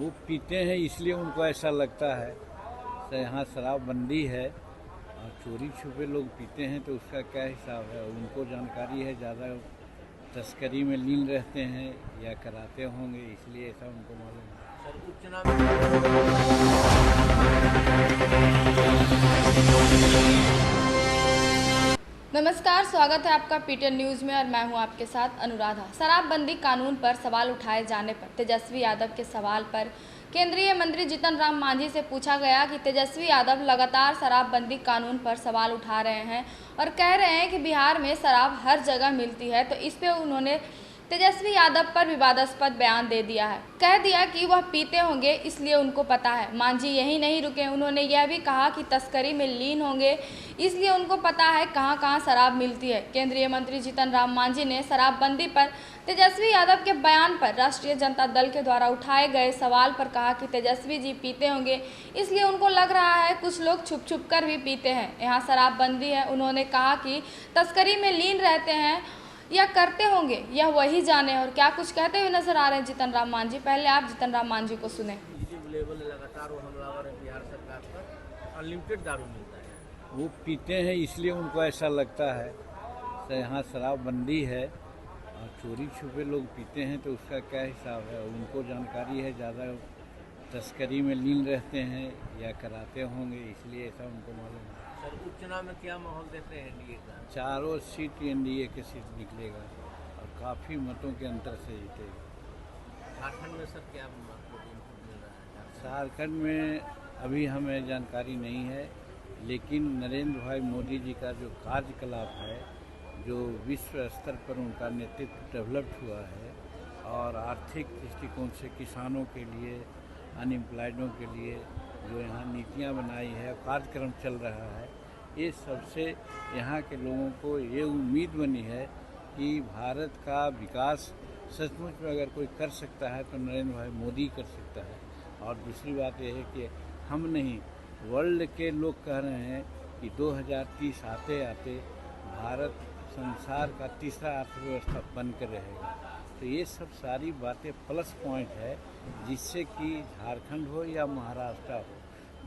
वो पीते हैं इसलिए उनको ऐसा लगता है। तो यहाँ शराबबंदी है और चोरी छुपे लोग पीते हैं तो उसका क्या हिसाब है, उनको जानकारी है, ज़्यादा तस्करी में लीन रहते हैं या कराते होंगे, इसलिए ऐसा उनको मालूम है। सर उपचुनाव नमस्कार, स्वागत है आपका पीटीएन न्यूज़ में और मैं हूं आपके साथ अनुराधा। शराबबंदी कानून पर सवाल उठाए जाने पर तेजस्वी यादव के सवाल पर केंद्रीय मंत्री जीतन राम मांझी से पूछा गया कि तेजस्वी यादव लगातार शराबबंदी कानून पर सवाल उठा रहे हैं और कह रहे हैं कि बिहार में शराब हर जगह मिलती है, तो इस पे उन्होंने तेजस्वी यादव पर विवादास्पद बयान दे दिया है। कह दिया कि वह पीते होंगे इसलिए उनको पता है। मांझी यही नहीं रुके, उन्होंने यह भी कहा कि तस्करी में लीन होंगे इसलिए उनको पता है कहां कहां शराब मिलती है। केंद्रीय मंत्री जीतन राम मांझी ने शराबबंदी पर तेजस्वी यादव के बयान पर राष्ट्रीय जनता दल के द्वारा उठाए गए सवाल पर कहा कि तेजस्वी जी पीते होंगे इसलिए उनको लग रहा है कुछ लोग छुप छुप कर भी पीते हैं। यहाँ शराबबंदी है, उन्होंने कहा कि तस्करी में लीन रहते हैं या करते होंगे, यह वही जाने। और क्या कुछ कहते हुए नजर आ रहे हैं जीतन राम मांझी, पहले आप जीतन राम मांझी को सुने। लेवल लगातार वो हमलावर है बिहार सरकार पर, अनलिमिटेड दारू मिलता है। वो पीते हैं इसलिए उनको ऐसा लगता है। तो यहाँ शराबबंदी है और चोरी छुपे लोग पीते हैं तो उसका क्या हिसाब है, उनको जानकारी है, ज़्यादा तस्करी में लीन रहते हैं या कराते होंगे, इसलिए ऐसा उनको मालूम है। सर उपचुनाव में क्या माहौल देते हैं एनडीए का? चारों सीट एनडीए के सीट निकलेगा और काफ़ी मतों के अंतर से जीतेगा। झारखंड में सर क्या आपको इनपुट मिल रहा है? झारखंड में अभी हमें जानकारी नहीं है, लेकिन नरेंद्र भाई मोदी जी का जो कार्यकलाप है, जो विश्व स्तर पर उनका नेतृत्व डेवलप्ड हुआ है और आर्थिक दृष्टिकोण से किसानों के लिए, अनएम्प्लॉयडों के लिए जो यहाँ नीतियाँ बनाई है, कार्यक्रम चल रहा है, ये सबसे यहाँ के लोगों को ये उम्मीद बनी है कि भारत का विकास सचमुच में अगर कोई कर सकता है तो नरेंद्र भाई मोदी कर सकता है। और दूसरी बात यह है कि हम नहीं, वर्ल्ड के लोग कह रहे हैं कि 2030 आते आते भारत संसार का तीसरा अर्थव्यवस्था बन कर रहेगा। तो ये सब सारी बातें प्लस पॉइंट है, जिससे कि झारखंड हो या महाराष्ट्र हो,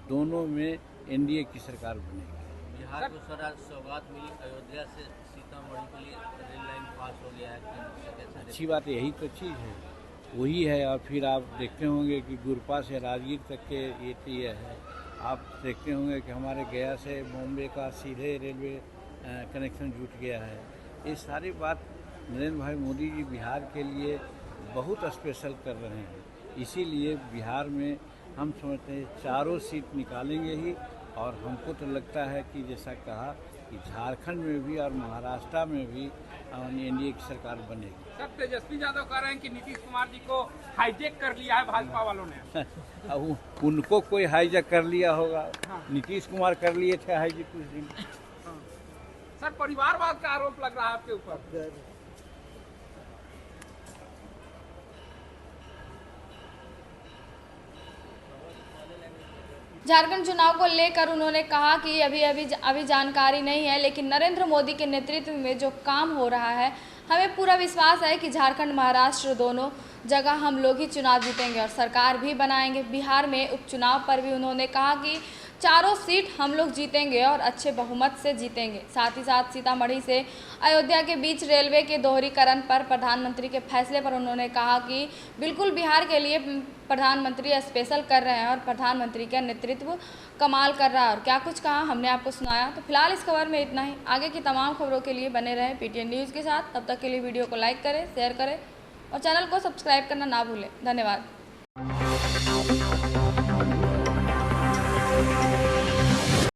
दोनों में एनडीए की सरकार बनेगी। बिहार को सर आज सौगात मिली, अयोध्या से सीतामढ़ी के लिए रेल लाइन पास हो गया है। अच्छी बात, यही तो चीज़ है, वही है। और फिर आप देखते होंगे कि गुरपा से राजगीर तक के ये है। आप देखते होंगे कि हमारे गया से बॉम्बे का सीधे रेलवे कनेक्शन जुट गया है। ये सारी बात नरेंद्र भाई मोदी जी बिहार के लिए बहुत स्पेशल कर रहे हैं, इसीलिए बिहार में हम समझते हैं चारों सीट निकालेंगे ही। और हमको तो लगता है कि जैसा कहा कि झारखंड में भी और महाराष्ट्र में भी एनडीए की सरकार बनेगी। सर तेजस्वी यादव कह रहे हैं कि नीतीश कुमार जी को हाईजैक कर लिया है भाजपा वालों ने। अब उनको कोई हाईजैक कर लिया होगा। हाँ। नीतीश कुमार कर लिए थे हाईजैक कुछ दिन। हाँ। सर परिवारवाद का आरोप लग रहा है आपके ऊपर। झारखंड चुनाव को लेकर उन्होंने कहा कि अभी जानकारी नहीं है, लेकिन नरेंद्र मोदी के नेतृत्व में जो काम हो रहा है, हमें पूरा विश्वास है कि झारखंड महाराष्ट्र दोनों जगह हम लोग ही चुनाव जीतेंगे और सरकार भी बनाएंगे। बिहार में उपचुनाव पर भी उन्होंने कहा कि चारों सीट हम लोग जीतेंगे और अच्छे बहुमत से जीतेंगे। साथ ही साथ सीतामढ़ी से अयोध्या के बीच रेलवे के दोहरीकरण पर प्रधानमंत्री के फैसले पर उन्होंने कहा कि बिल्कुल बिहार के लिए प्रधानमंत्री स्पेशल कर रहे हैं और प्रधानमंत्री का नेतृत्व कमाल कर रहा है। और क्या कुछ कहा हमने आपको सुनाया। तो फिलहाल इस खबर में इतना ही। आगे की तमाम खबरों के लिए बने रहें पीटीएन न्यूज़ के साथ। तब तक के लिए वीडियो को लाइक करें, शेयर करें और चैनल को सब्सक्राइब करना ना भूलें। धन्यवाद।